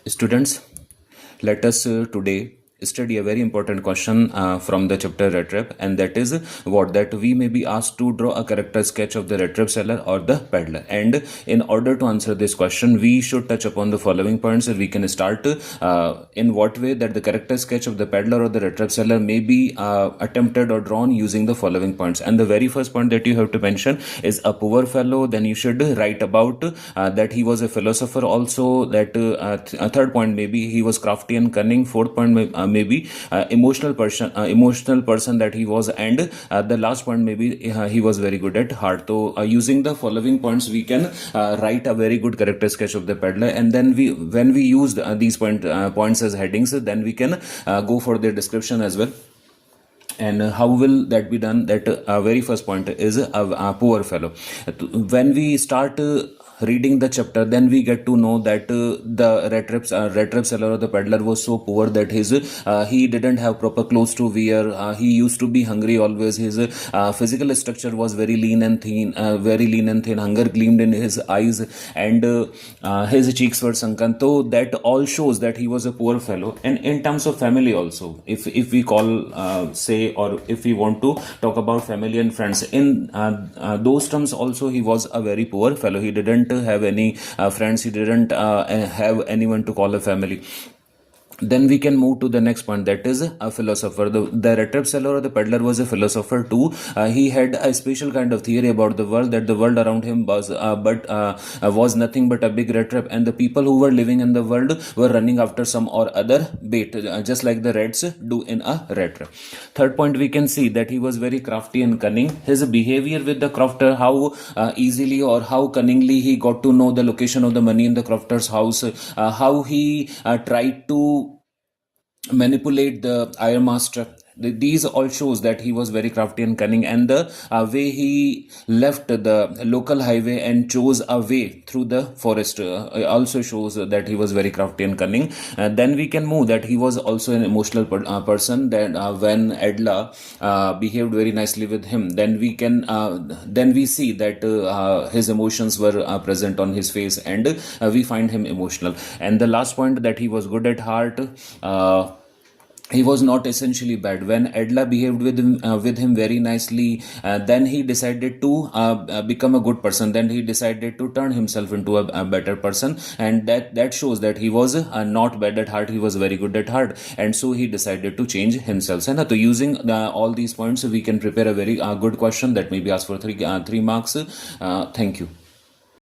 Students, let us today study a very important question from the chapter red trap, and that is that we may be asked to draw a character sketch of the red trap seller or the peddler. And in order to answer this question, we should touch upon the following points. We can start in what way that the character sketch of the peddler or the red trap seller may be attempted or drawn using the following points. And the very first point that you have to mention is a poor fellow. Then you should write about that he was a philosopher also. That a third point maybe he was crafty and cunning. Fourth point maybe emotional person that he was, and the last point maybe he was very good at heart. So using the following points we can write a very good character sketch of the peddler, and then when we use these points as headings, then we can go for their description as well. And how will that be done? That very first point is a poor fellow. When we start reading the chapter, then we get to know that the red trap seller or the peddler was so poor that he didn't have proper clothes to wear. He used to be hungry always. His physical structure was very lean and thin. Hunger gleamed in his eyes, and his cheeks were sunken. So that all shows that he was a poor fellow. And in terms of family also, if we call or if we want to talk about family and friends, in those terms also he was a very poor fellow. He didn't have any friends. He didn't have anyone to call a family. Then we can move to the next point, that is a philosopher. The red trap seller or the peddler was a philosopher too. He had a special kind of theory about the world, that the world around him was nothing but a big red trap, and the people who were living in the world were running after some or other bait, just like the rats do in a red trap. Third point, we can see that he was very crafty and cunning. His behavior with the crofter, how easily or how cunningly he got to know the location of the money in the crofter's house, how he tried to manipulate the iron master. These all shows that he was very crafty and cunning, and the way he left the local highway and chose a way through the forest also shows that he was very crafty and cunning. Then we can move that he was also an emotional person. That when Edla behaved very nicely with him, then we see that his emotions were present on his face, and we find him emotional. And the last point, that he was good at heart. He was not essentially bad. When Edla behaved with him very nicely, then he decided to become a good person. Then he decided to turn himself into a better person, and that shows that he was not bad at heart. He was very good at heart, and so he decided to change himself. And so using all these points, we can prepare a very good question that may be asked for 3 marks. Thank you.